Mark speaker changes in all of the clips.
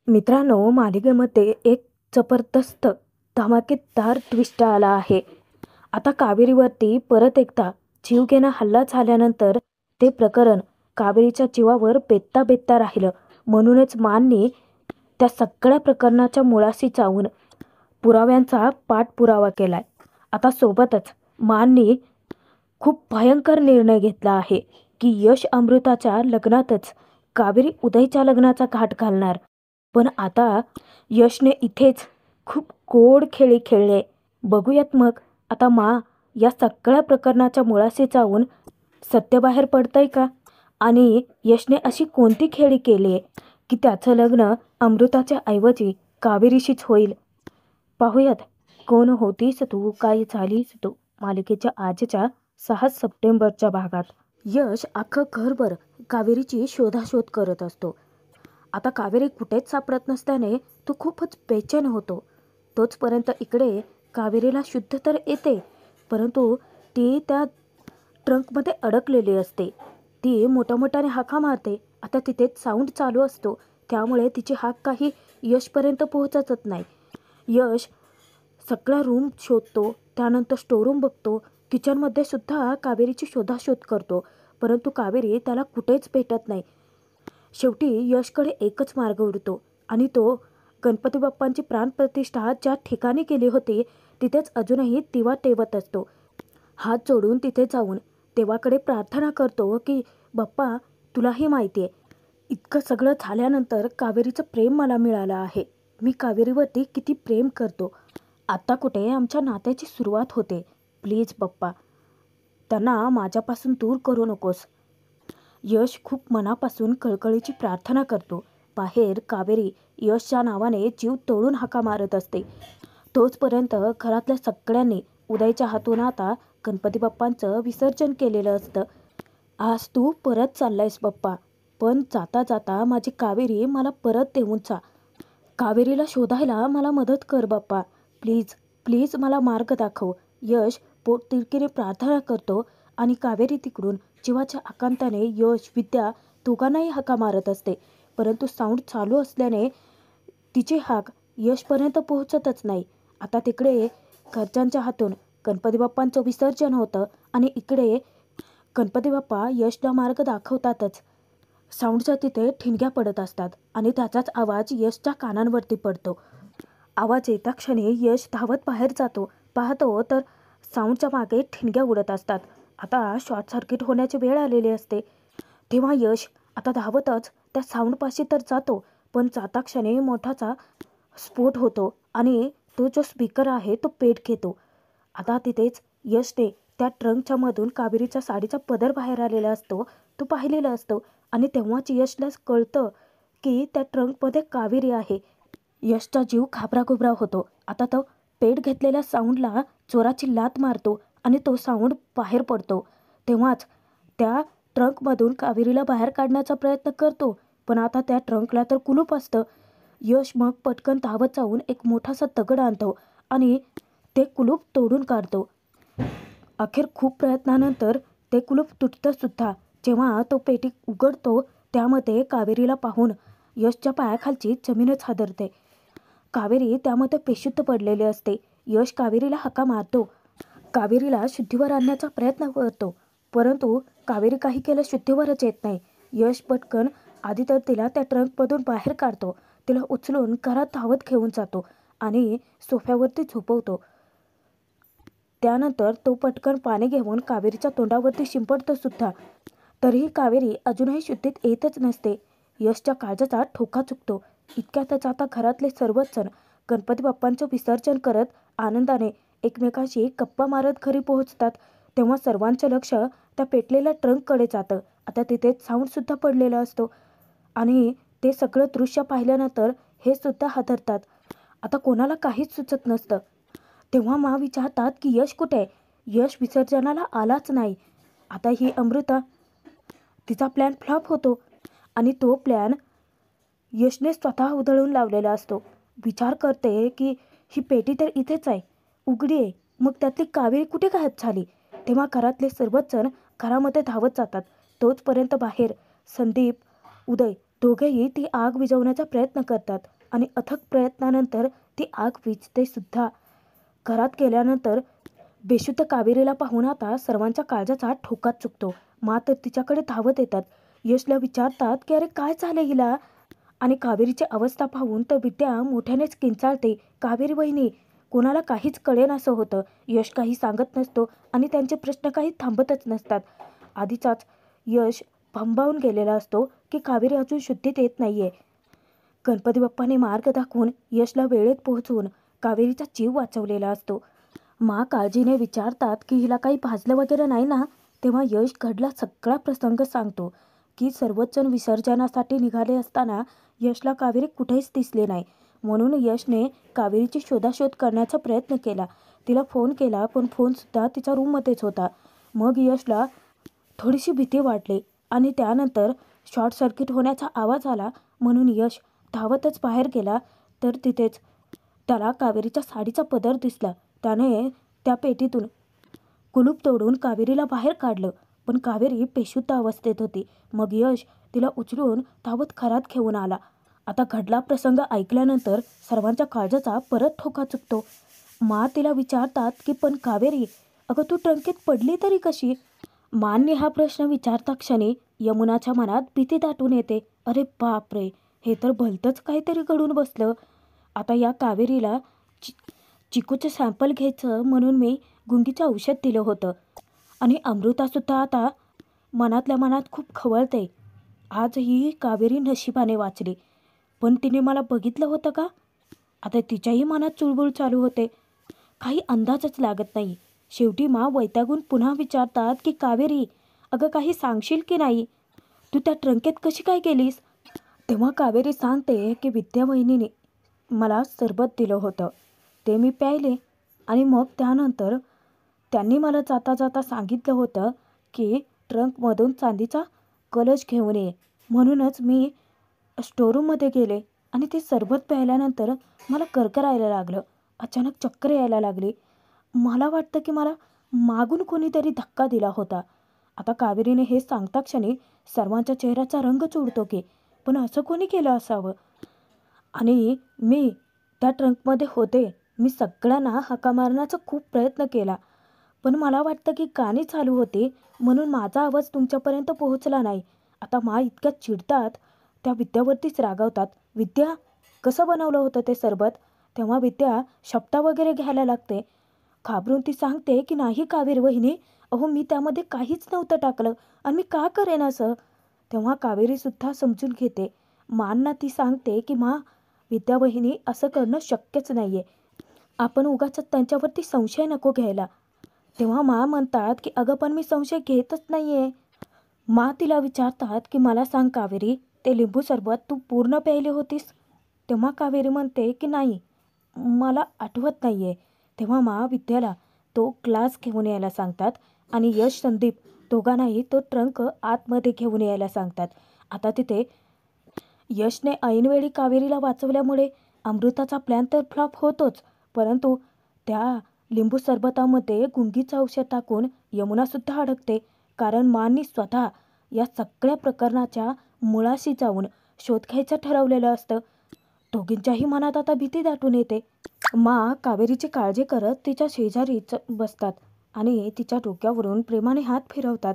Speaker 1: मित्रांनो, मालिकेमध्ये एक जबरदस्त धमाकेदार ट्विस्ट आला आहे. आता कावेरीवरती परत एकदा जीवघेणा हल्ला झाल्यानंतर ते प्रकरण कावेरीच्या जीवावर बेतता बेतता राहिलं. म्हणूनच माननी त्या सगळ्या प्रकरणाच्या मुळाशी जाऊन पुराव्यांचा पाठपुरावा केलाय. आता सोबतच माननी खूप भयंकर निर्णय घेतला आहे की यश अमृताच्या लग्नातच कावेरी उदयच्या लग्नाचा घाट घालणार. पण आता यशने इथेच खूप गोड खेळी खेळले. बघूयात मग आता या सगळ्या प्रकरणाच्या मुळाशी जाऊन सत्य बाहेर पडतंय का, आणि यशने अशी कोणती खेळी केली की त्याचं लग्न अमृताच्या ऐवजी कावेरीशीच होईल. पाहूयात कोण होतीस तू, काय झालीस तू, मालिकेच्या आजच्या 6 सप्टेंबरच्या भागात. यश अख्खं घरभर कावेरीची शोधाशोध करत असतो. आता कावेरी कुठेच सापडत नसल्याने तो खूपच बेचैन होतो. तोचपर्यंत इकडे कावेरीला शुद्ध तर येते, परंतु ती त्या ट्रंकमध्ये अडकलेली असते. ती मोठ्याने हाका मारते. आता तिथेच साऊंड चालू असतो, त्यामुळे तिची हाक काही यशपर्यंत पोहोचतच नाही. यश सगळा रूम शोधतो, त्यानंतर स्टोरूम बघतो, किचनमध्ये सुद्धा कावेरीची शोधाशोध करतो, परंतु कावेरी त्याला कुठेच भेटत नाही. शेवटी यशकडे एकच मार्ग उरतो आणि तो गणपती बाप्पांची प्राणप्रतिष्ठा ज्या ठिकाणी केली होती तिथेच अजूनही दिवा तेवत असतो. हात जोडून तिथे जाऊन देवाकडे प्रार्थना करतो की बाप्पा, तुलाही माहिती आहे, इतकं सगळं झाल्यानंतर कावेरीचं प्रेम मला मिळालं आहे. मी कावेरीवरती किती प्रेम करतो. आत्ता कुठे आमच्या नात्याची सुरुवात होते. प्लीज बाप्पा, त्यांना माझ्यापासून दूर करू नकोस. यश खूप मनापासून कळकळीची प्रार्थना करतो. बाहेर कावेरी यशच्या नावाने जीव तोडून हाका मारत असते. तोचपर्यंत घरातल्या सगळ्यांनी उदयच्या हातून आता गणपती बाप्पांचं विसर्जन केलेलं असतं. आज तू परत चाललायस बाप्पा, पण जाता जाता माझी कावेरी मला परत देऊन जा. कावेरीला शोधायला मला मदत कर बाप्पा, प्लीज प्लीज मला मार्ग दाखव. यश पोटतिडकीने प्रार्थना करतो आणि कावेरी तिकडून जीवाच्या आकांताने यश विद्या दोघांनाही हाका मारत असते, परंतु साऊंड चालू असल्याने तिची हाक यशपर्यंत पोहोचतच नाही. आता तिकडे घरच्यांच्या हातून गणपती बाप्पांचं विसर्जन होतं आणि इकडे गणपती बाप्पा यशला मार्ग दाखवतातच. साऊंडच्या तिथे ठिणग्या पडत असतात आणि त्याचाच आवाज यशच्या कानांवरती पडतो. आवाज येता क्षणी यश धावत बाहेर जातो. पाहतो तर साऊंडच्या मागे ठिणग्या उडत असतात. आता शॉर्ट सर्किट होण्याची वेळ आलेली असते. तेव्हा यश आता धावतच त्या साऊंडपाशी तर जातो, पण जाता क्षणी मोठाचा स्फोट होतो आणि तो जो स्पीकर आहे तो पेट घेतो. आता तिथेच यशने त्या ट्रंकच्या मधून कावेरीच्या साडीचा पदर बाहेर आलेला असतो, तो पाहिलेला असतो आणि तेव्हाच यशला कळतं की त्या ट्रंकमध्ये कावेरी आहे. यशचा जीव घाबराघुबरा होतो. आता तो पेट घेतलेल्या साऊंडला जोराची लाथ मारतो आणि तो साऊंड बाहेर पडतो. तेव्हाच त्या ट्रंकमधून कावेरीला बाहेर काढण्याचा प्रयत्न करतो, पण आता त्या ट्रंकला तर कुलूप असतं. यश मग पटकन धावत जाऊन एक मोठासा दगड आणतो आणि ते कुलूप तोडून काढतो. अखेर खूप प्रयत्नानंतर ते कुलूप तुटतं सुद्धा. जेव्हा तो पेटी उघडतो त्यामध्ये कावेरीला पाहून यशच्या पायाखालची जमीनच हादरते. कावेरी त्यामध्ये बेशुद्ध पडलेली असते. यश कावेरीला हाका मारतो, कावेरीला शुद्धीवर आणण्याचा प्रयत्न करतो, परंतु कावेरी काही केलं शुद्धीवरच येत नाही. यश पटकन आधी तर तिला त्या ट्रंकमधून बाहेर काढतो, तिला उचलून घरात धावत घेऊन जातो आणि सोफ्यावरती झोपवतो. त्यानंतर तो पटकन पाणी घेऊन कावेरीच्या तोंडावरती शिंपडतो सुद्धा, तरीही कावेरी अजूनही शुद्धीत येतच नसते. यशच्या काळजाचा ठोका चुकतो. इतक्यातच आता घरातले सर्वच जण गणपती बाप्पांचं विसर्जन करत आनंदाने एकमेकांशी गप्पा मारत घरी पोहोचतात. तेव्हा सर्वांचं लक्ष त्या पेटलेल्या ट्रंककडे जातं. आता तिथे साऊंडसुद्धा पडलेला असतो आणि ते सगळं दृश्य पाहिल्यानंतर हे सुद्धा हादरतात. आता कोणाला काहीच सुचत नसतं. तेव्हा विचारतात की यश कुठे आहे. यश विसर्जनाला आलाच नाही. आता ही अमृता, तिचा प्लॅन फ्लॉप होतो आणि तो प्लॅन यशने स्वतः उधळून लावलेला असतो. विचार करते की ही पेटी तर इथेच आहे, उघडी आहे, मग त्यातली कावेरी कुठे गायब झाली. तेव्हा घरातले सर्वच जण घरामध्ये धावत जातात. तोचपर्यंत बाहेर संदीप, उदय दोघेही ती आग विझवण्याचा प्रयत्न करतात आणि अथक प्रयत्नानंतर ती आग विझते सुद्धा. घरात गेल्यानंतर बेशुद्ध कावेरीला पाहून आता सर्वांच्या काळजाचा ठोकाच चुकतो. मात्र तिच्याकडे धावत येतात. यशला विचारतात की अरे काय झालं हिला? आणि कावेरीची अवस्था पाहून तर विद्या मोठ्यानेच किंचाळते, कावेरी वहिनी. कोणाला काहीच कळेनासं होतं. यश काही सांगत नसतो आणि त्यांचे प्रश्न काही थांबतच नसतात. आधीचाच यश भांबावून गेलेला असतो की कावेरी अजून शुद्धीत येत नाहीये. गणपती बाप्पाने मार्ग दाखवून यशला वेळेत पोहोचवून कावेरीचा जीव वाचवलेला असतो. मा काळजीने विचारतात की हिला काही भाजलं वगैरे नाही ना? तेव्हा यश घडला सगळा प्रसंग सांगतो की सर्वच जण विसर्जनासाठी निघाले असताना यशला कावेरी कुठेच दिसली नाही. म्हणून यशने कावेरीची शोधाशोध करण्याचा प्रयत्न केला. तिला फोन केला पण फोनसुद्धा तिच्या रूममध्येच होता. मग यशला थोडीशी भीती वाटली आणि त्यानंतर शॉर्ट सर्किट होण्याचा आवाज आला म्हणून यश धावतच बाहेर गेला. तर तिथेच त्याला कावेरीच्या साडीचा पदर दिसला. त्याने त्या पेटीतून कुलूप तोडून कावेरीला बाहेर काढलं पण कावेरी बेशुद्ध अवस्थेत होती. मग यश तिला उचलून धावत घरात घेऊन आला. आता घडला प्रसंग ऐकल्यानंतर सर्वांच्या काळजाचा परत ठोका चुकतो. मा तिला विचारतात की पण कावेरी, अगं तू ट्रंकेत पडली तरी कशी? मांनी हा प्रश्न विचारता क्षणी यमुनाच्या मनात भीती दाटून येते. अरे बापरे, हे तर भलतंच काहीतरी घडून बसलं. आता या कावेरीला चिकूचं सॅम्पल घ्यायचं म्हणून मी गुंगीचं औषध दिलं होतं आणि अमृतासुद्धा आता मनातल्या मनात खूप खवळते. आज ही कावेरी नशिबाने वाचली. पण तिने मला बघितलं होतं का? आता तिच्याही मनात चुळबुळ चालू होते. काही अंदाजच लागत नाही. शेवटी मा वैतागून पुन्हा विचारतात की कावेरी, अगं काही सांगशील की नाही? तू त्या ट्रंकेत कशी काय गेलीस? तेव्हा कावेरी सांगते की विद्या वहिनीने मला सरबत दिलं होतं, ते मी प्यायले आणि मग त्यानंतर त्यांनी मला जाता जाता सांगितलं होतं की ट्रंकमधून चांदीचा कलश घेऊन ये. म्हणूनच मी स्टोरूममध्ये गेले आणि ते सरबत प्यायल्यानंतर मला करकरायला लागलं. अचानक चक्कर यायला लागली. मला वाटतं की मला मागून कोणीतरी धक्का दिला होता. आता कावेरीने हे सांगता क्षणी सर्वांच्या चेहऱ्याचा रंगच उडतो की पण असं कोणी केलं असावं? आणि मी त्या ट्रंकमध्ये होते. मी सगळ्यांना हाका मारण्याचा खूप प्रयत्न केला पण मला वाटतं की गाणी चालू होती म्हणून माझा आवाज तुमच्यापर्यंत पोहोचला नाही. आता मा इतक्या चिडतात त्या विद्यावरतीच रागावतात. विद्या, कसं बनवलं होतं ते सरबत? तेव्हा विद्या शपथा वगैरे घ्यायला लागते. घाबरून ती सांगते की नाही कावेरी वहिनी, अहो मी त्यामध्ये काहीच नव्हतं टाकलं आणि मी का करेन असं? तेव्हा कावेरीसुद्धा समजून घेते. मांना ती सांगते की मा, विद्या वहिनी असं करणं शक्यच नाही आहे. आपण उगाच त्यांच्यावरती संशय नको घ्यायला. तेव्हा मा म्हणतात की अगं पण मी संशय घेतच नाही आहे. मा तिला विचारतात की मला सांग कावेरी, ते लिंबू सरबत तू पूर्ण प्यायले होतीस? तेव्हा कावेरी म्हणते की नाही, मला आठवत नाही आहे. तेव्हा मा विद्याला तो ग्लास घेऊन यायला सांगतात आणि यश संदीप दोघांनाही तो ट्रंक आतमध्ये घेऊन यायला सांगतात. आता तिथे यशने ऐनवेळी कावेरीला वाचवल्यामुळे अमृताचा प्लॅन तर फ्लॉप होतोच परंतु त्या लिंबू सरबतामध्ये गुंगीचं औषध टाकून यमुनासुद्धा अडकते. कारण मांनी स्वतः या सगळ्या प्रकरणाच्या मुळाशी जाऊन शोध घ्यायचं ठरवलेलं असतं. दोघींच्याही मनात आता भीती दाटून येते. मा कावेरीची काळजी करत तिच्या शेजारीच बसतात आणि तिच्या डोक्यावरून प्रेमाने हात फिरवतात.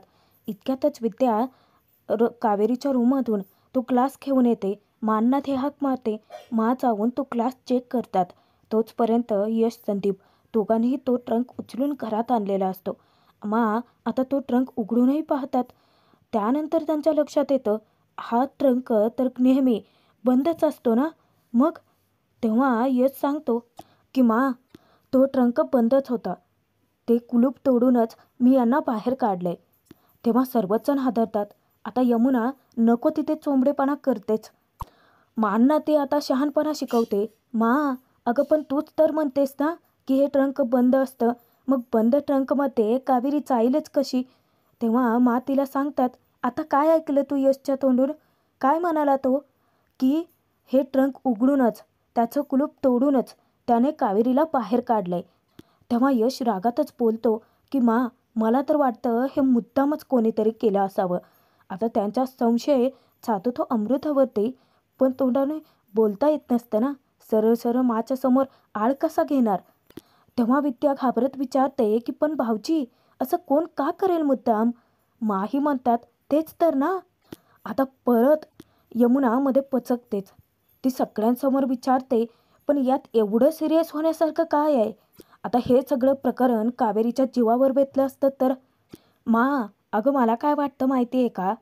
Speaker 1: इतक्यातच विद्या कावेरीच्या रूममधून तो ग्लास घेऊन येते. मांना ते हाक मारते. मा जाऊन तो ग्लास चेक करतात. तोचपर्यंत यश संदीप दोघांनीही तो ट्रंक उचलून घरात आणलेला असतो. मा आता तो ट्रंक उघडूनही पाहतात. त्यानंतर त्यांच्या लक्षात येतं हा ट्रंक तर नेहमी बंदच असतो ना मग? तेव्हा यश सांगतो की मा, तो ट्रंक बंदच होता. ते कुलूप तोडूनच मी यांना बाहेर काढले. तेव्हा सर्वच जण हादरतात. आता यमुना नको तिथे चोंबडेपणा करतेच. मांना ते आता शहाणपणा शिकवते. मा, अगं पण तूच तर म्हणतेस ना की हे ट्रंक बंद असतं, मग बंद ट्रंकमध्ये कावेरी जाईलच कशी? तेव्हा मा तिला सांगतात, आता काय ऐकलं तू यशच्या तोंडून? काय म्हणाला तो? की हे ट्रंक उघडूनच, त्याचं कुलूप तोडूनच त्याने कावेरीला बाहेर काढलंय. तेव्हा यश रागातच बोलतो की मा, मला तर वाटतं हे मुद्दामच कोणीतरी केलं असावं. आता त्यांचा संशय जातो तो अमृतावरती, पण तोंडाने बोलता येत नसतं ना. सरळ सरळ माच्या समोर आळ कसा घेणार? तेव्हा विद्या घाबरत विचारते की पण भाऊजी, असं कोण का करेल मुद्दाम? माही म्हणतात तेच तर ना. आता परत यमुना मध्ये पचकतेच. ती सगळ्यांसमोर विचारते, पण यात एवढं सिरियस होण्यासारखं काय आहे? आता हे सगळं प्रकरण कावेरीच्या जीवावर बेतलं असतं तर? मा, अगं मला काय वाटतं माहिती आहे का?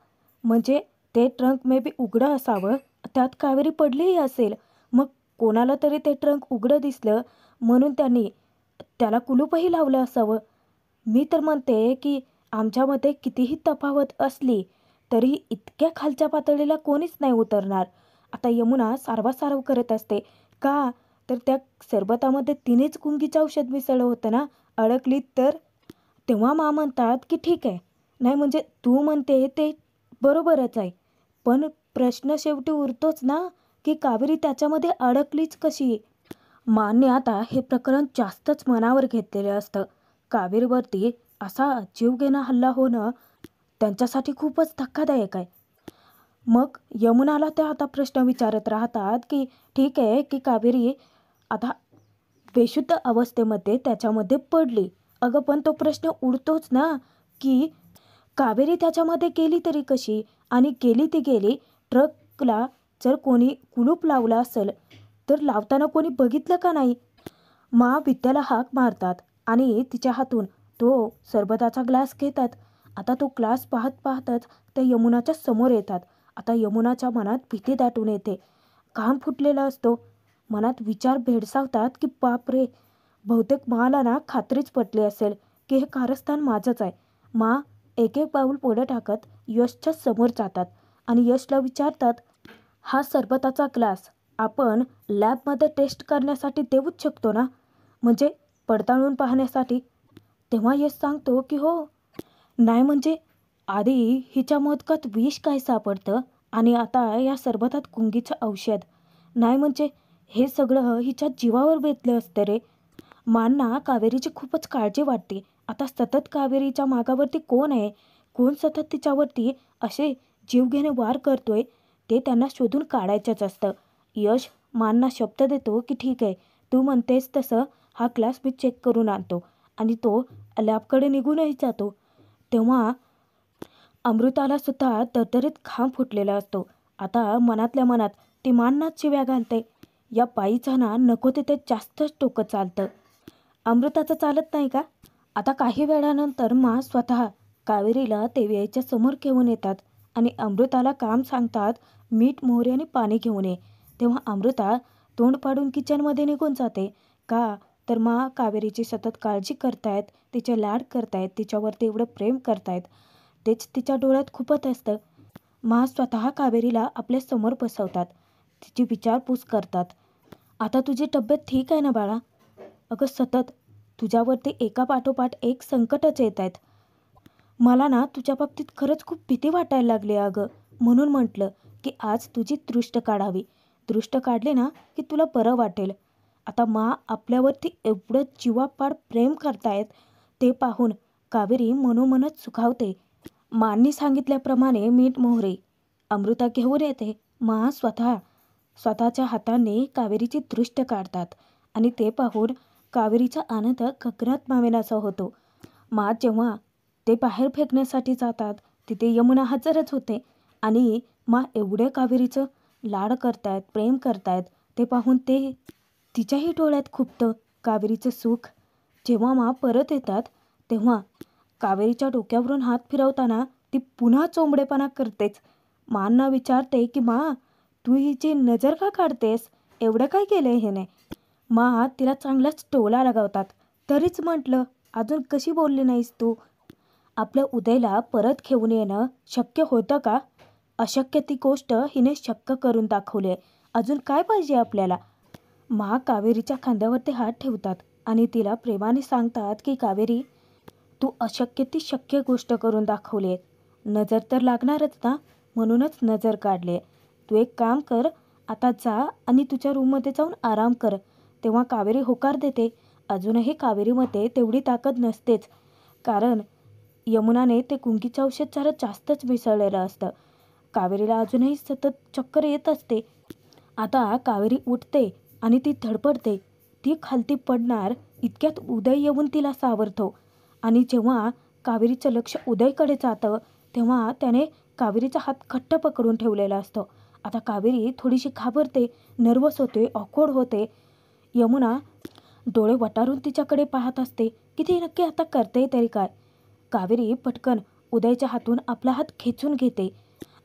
Speaker 1: म्हणजे ते ट्रंक मे बी उघडं असावं, त्यात कावेरी पडलीही असेल. मग कोणाला तरी ते ट्रंक उघडं दिसलं म्हणून त्यांनी त्याला कुलूपही लावलं असावं. मी तर म्हणते की आमच्यामध्ये कितीही तफावत असली तरी इतक्या खालच्या पातळीला कोणीच नाही उतरणार. आता यमुना सारवासारव करत असते. का तर त्या सरबतामध्ये तिनेच गुंगीचं औषध मिसळलं होतं ना. अडकली तर? तेव्हा मा म्हणतात की ठीक आहे, नाही म्हणजे तू म्हणते ते बरोबरच आहे, पण प्रश्न शेवटी उरतोच ना की कावेरी त्याच्यामध्ये अडकलीच कशी? मान्य आता हे प्रकरण जास्तच मनावर घेतलेलं असतं. कावेरीवरती असा जीवघेणा हल्ला होणं त्यांच्यासाठी खूपच धक्कादायक आहे. मग यमुनाला ते आता प्रश्न विचारत राहतात की ठीक आहे की कावेरी आता बेशुद्ध अवस्थेमध्ये त्याच्यामध्ये पडली. अगं पण तो प्रश्न उडतोच ना की कावेरी त्याच्यामध्ये गेली तरी कशी? आणि गेली ती गेली, ट्रकला जर कोणी कुलूप लावलं असेल तर लावताना कोणी बघितलं का नाही? मा विद्याला हाक मारतात आणि तिच्या हातून तो सरबताचा ग्लास घेतात. आता तो ग्लास पाहत पाहतच त्या यमुनाच्या समोर येतात. आता यमुनाच्या मनात भीती दाटून येते. घाम फुटलेला असतो. मनात विचार भेडसावतात की बापरे, बहुतेक माला ना खात्रीच पटली असेल की हे कारस्थान माझंच आहे. मा एक एक पाऊल पुढे टाकत यशच्या समोर जातात आणि यशला विचारतात, हा सरबताचा ग्लास आपण लॅबमध्ये टेस्ट करण्यासाठी देऊच शकतो ना, म्हणजे पडताळून पाहण्यासाठी? तेव्हा यश सांगतो की हो. नाही म्हणजे आधी हिच्या मोदकात विष काय सापडतं आणि आता या सरबतात गुंगीचं औषध. नाही म्हणजे हे सगळं हिच्या जीवावर बेतलं असतं रे. मांना कावेरीची खूपच काळजी वाटते. आता सतत कावेरीच्या मागावरती कोण आहे, कोण सतत तिच्यावरती असे जीवघेणे वार करतोय ते त्यांना शोधून काढायचंच असतं. यश मांना शब्द देतो की ठीक आहे, तू म्हणतेस तसं हा ग्लास मी चेक करून आणतो आणि तो लॅबकडे निघूनही जातो. तेव्हा अमृताला सुद्धा तरतरीत घाम फुटलेला असतो. आता मनातल्या मनात ती मांनाच शिव्या घालते, या बाईचा ना नको तिथे जास्तच डोकं चालतं. अमृताचं चालत नाही का? आता काही वेळानंतर मा स्वतः कावेरीला तेव्याच्या समोर घेऊन येतात आणि अमृताला काम सांगतात, मीठ मोहरी आणि पाणी घेऊन ये. तेव्हा अमृता तोंड पाडून किचनमध्ये निघून जाते. का तर मा कावेरीची सतत काळजी करतायत, तिचे लाड करतायत, तिच्यावरती एवढं प्रेम करतायत, तेच तिच्या डोळ्यात खुपत असतं. मा स्वतः कावेरीला आपल्या समोर बसवतात, तिची विचारपूस करतात. आता तुझी तब्येत ठीक आहे ना बाळा? अगं सतत तुझ्यावरती एका पाठोपाठ एक संकटच येत आहेत. मला ना तुझ्या बाबतीत खरंच खूप भीती वाटायला लागली अगं. म्हणून म्हटलं की आज तुझी दृष्ट काढावी. दृष्ट काढली ना की तुला बरं वाटेल. आता मा आपल्यावरती एवढं जीवापाड प्रेम करतायत ते पाहून कावेरी मनोमनच सुखावते. मांनी सांगितल्याप्रमाणे मीठ मोहरी अमृता घेऊन येते. मा स्वतःच्या हाताने कावेरीची दृष्ट काढतात आणि ते पाहून कावेरीचा आनंद गगनात मावेनासा होतो. मा जेव्हा ते बाहेर फेकण्यासाठी जातात तिथे यमुना हजरच होते आणि मा एवढे कावेरीचं लाड करतायत, प्रेम करतायत ते पाहून ते तिच्याही डोळ्यात खुपतं कावेरीचं सुख. जेव्हा मा परत येतात तेव्हा कावेरीच्या डोक्यावरून हात फिरवताना ती पुन्हा चोंबडेपणा करतेच. मांना विचारते की मा, तू हिची नजर का काढतेस? एवढं काय केलंय ह्याने? मा तिला चांगलाच टोला लगावतात. तरीच म्हटलं, अजून कशी बोलली नाहीस तू? आपल्या उदयला परत घेऊन येणं शक्य होतं का? अशक्य ती गोष्ट हिने शक्य करून दाखवली. अजून काय पाहिजे आपल्याला? मा कावेरीच्या खांद्यावरती हात ठेवतात आणि तिला प्रेमाने सांगतात की कावेरी, तू अशक्य ती शक्य गोष्ट करून दाखवली आहे. नजर तर लागणारच ना, म्हणूनच नजर काढली. तू एक काम कर, आता जा आणि तुझ्या रूममध्ये जाऊन आराम कर. तेव्हा कावेरी होकार देते. अजूनही कावेरीमध्ये तेवढी ताकद नसतेच, कारण यमुनाने ते गुंगीचं औषध जरा जास्तच मिसळलेलं असतं. कावेरीला अजूनही सतत चक्कर येत असते. आता कावेरी उठते आणि ती धडपडते. ती खालती पडणार इतक्यात उदय येऊन तिला सावरतो आणि जेव्हा कावेरीचं लक्ष उदयकडे जातं तेव्हा त्याने कावेरीचा हात घट्ट पकडून ठेवलेला असतो. आता कावेरी थोडीशी घाबरते, नर्वस होते, ऑकवर्ड होते. यमुना डोळे वटारून तिच्याकडे पाहत असते की ती नक्की आता करते तरी काय. कावेरी पटकन उदयच्या हातून आपला हात खेचून घेते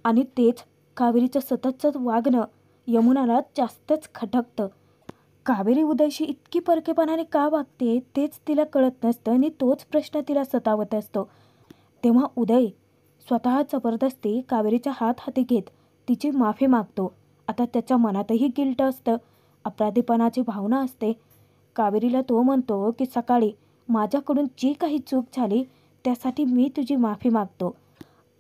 Speaker 1: आणि तेच कावेरीचं सततचं वागणं यमुनाला जास्तच खटकतं. कावेरी उदयशी इतकी परकेपणाने का वागते तेच तिला कळत नसतं आणि तोच प्रश्न तिला सतावत असतो. तेव्हा उदय स्वतः जबरदस्ती कावेरीचा हात हाती घेत तिची माफी मागतो. आता त्याच्या मनातही गिल्ट असतं, अपराधीपणाची भावना असते. कावेरीला तो म्हणतो की सकाळी माझ्याकडून जी काही चूक झाली त्यासाठी मी तुझी माफी मागतो.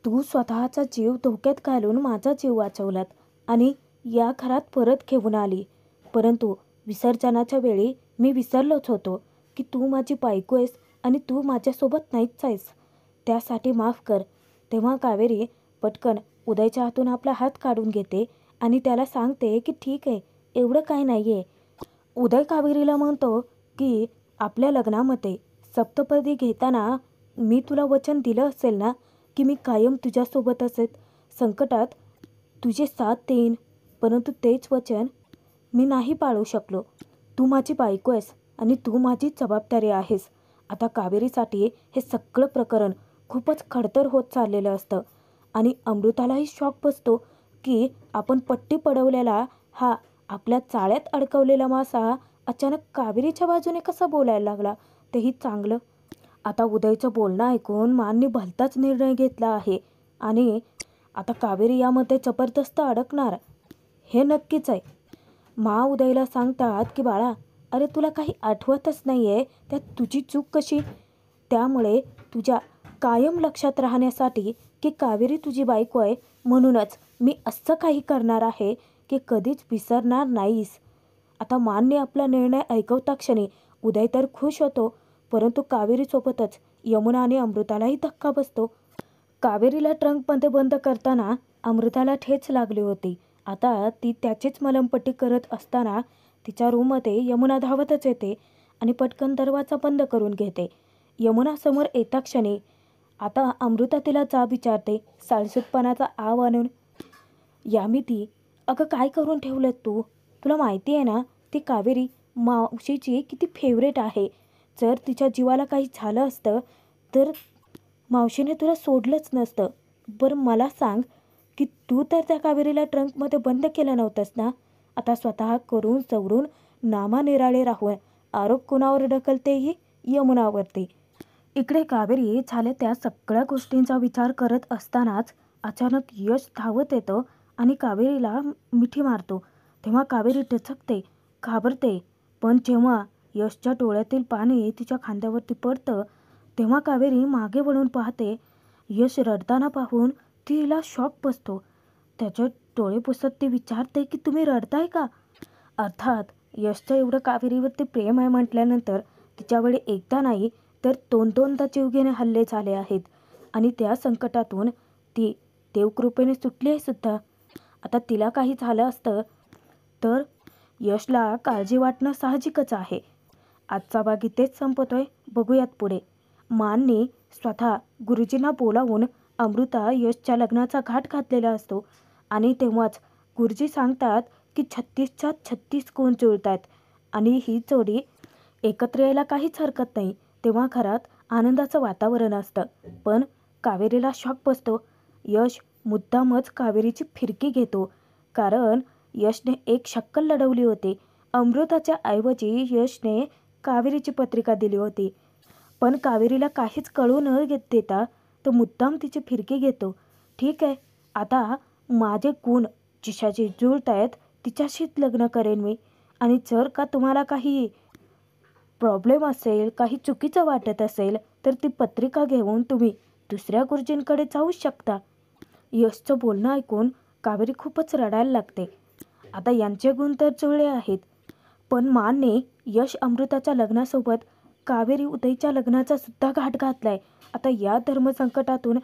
Speaker 1: तू स्वतःचा जीव धोक्यात घालून माझा जीव वाचवलात आणि या घरात परत घेऊन आली. परंतु विसर्जनाच्या वेळी मी विसरलोच होतो की तू माझी बायको आहेस आणि तू माझ्यासोबत नाहीच आहेस. त्यासाठी माफ कर. तेव्हा कावेरी पटकन उदयच्या हातून आपला हात काढून घेते आणि त्याला सांगते की ठीक आहे, एवढं काही नाही आहे. उदय कावेरीला म्हणतो की आपल्या लग्नामध्ये सप्तपदी घेताना मी तुला वचन दिलं असेल ना की मी कायम तुझ्यासोबत असेल, संकटात तुझे साथ देईन. परंतु तेच वचन मी नाही पाळू शकलो. तू माझी बायको आहेस आणि तू माझी जबाबदारी आहेस. आता कावेरीसाठी हे सगळं प्रकरण खूपच खडतर होत चाललेलं असतं आणि अमृतालाही शॉक बसतो की आपण पट्टी पडवलेला हा आपल्या चाळ्यात अडकवलेला मासा अचानक कावेरीच्या बाजूने कसा बोलायला लागला, तेही चांगलं. आता उदयचं बोलणं ऐकून माननी भलताच निर्णय घेतला आहे आणि आता कावेरी यामध्ये जबरदस्त अडकणार हे नक्कीच आहे. मा उदयला सांगतात की बाळा, अरे तुला काही आठवतच नाही आहे, त्यात तुझी चूक कशी. त्यामुळे तुझ्या कायम लक्षात राहण्यासाठी की कावेरी तुझी बायको आहे म्हणूनच मी असं काही करणार आहे की कधीच विसरणार नाहीस. आता मानने आपला निर्णय ऐकवता क्षणी उदय तर खुश होतो, परंतु कावेरीसोबतच यमुना आणि अमृतालाही धक्का बसतो. कावेरीला ट्रंकमध्ये बंद करताना अमृताला ठेच लागली होती. आता ती त्याचीच मलमपट्टी करत असताना तिच्या रूममध्ये यमुना धावतच येते आणि पटकन दरवाजा बंद करून घेते. यमुना समोर येता क्षणी आता अमृता तिला जाब विचारते साळसूतपणाचा आव आणून. यामिती, अगं काय करून ठेवलं तू. तुला माहिती आहे ना ती कावेरी मावशीची किती फेवरेट आहे. जर तिच्या जीवाला काही झालं असतं तर मावशीने तुला सोडलंच नसतं. बरं मला सांग की तू तर त्या कावेरीला ट्रंकमध्ये बंद केलं नव्हतंस ना. आता स्वतः करून चवरून नामानिराळे राहून आरोप कोणावर ढकलतेही यमुनावरती. इकडे कावेरी झाले त्या सगळ्या गोष्टींचा विचार करत असतानाच अचानक यश धावत येतं आणि कावेरीला मिठी मारतो. तेव्हा कावेरी टचकते, घाबरते. पण जेव्हा यशच्या डोळ्यातील पाणी तिच्या खांद्यावरती पडतं तेव्हा कावेरी मागे वळून पाहते. यश रडताना पाहून तिला शॉक बसतो. त्याचे डोळे पुसत ती विचारते की तुम्ही रडताय का. अर्थात यशचं एवढं कावेरीवरती प्रेम आहे म्हटल्यानंतर तिच्यावेळी एकदा नाही तर दोनदा जीवघेणे हल्ले झाले आहेत आणि त्या संकटातून ती देवकृपेने सुटली आहे सुद्धा. आता तिला काही झालं असतं तर यशला काळजी वाटणं साहजिकच आहे. आजचा भाग इथेच संपतोय. बघूयात पुढे. माननी स्वतः गुरुजींना बोलावून अमृता यशच्या लग्नाचा घाट घातलेला असतो आणि तेव्हाच गुरुजी सांगतात की 36च्या 36 गुण जुळतात आणि ही जोडी एकत्र यायला काहीच हरकत नाही. तेव्हा घरात आनंदाचं वातावरण असतं. पण कावेरीला शॉक बसतो. यश मुद्दामच कावेरीची फिरकी घेतो कारण यशने एक शक्कल लढवली होती. अमृताच्या ऐवजी यशने कावेरीची पत्रिका दिली होती. पण कावेरीला काहीच कळू न देता तो मुद्दाम तिची फिरकी घेतो. ठीक आहे, आता माझे गुण जिशाची जुळत आहेत तिच्याशीच लग्न करेन मी आणि जर का तुम्हाला काही प्रॉब्लेम असेल, काही चुकीचं वाटत असेल तर ती पत्रिका घेऊन तुम्ही दुसऱ्या गुरुजींकडे जाऊ शकता. यशचं बोलणं ऐकून कावेरी खूपच रडायला लागते. आता यांचे गुण तर जुळले आहेत पण मानने यश अमृताच्या लग्नासोबत कावेरी उदयच्या लग्नाचा सुद्धा घाट घातलाय. आता या धर्मसंकटातून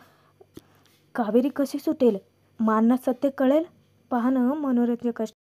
Speaker 1: कावेरी कशी सुटेल. माननात सत्य कळेल पाहणं मनोरंजक असणार.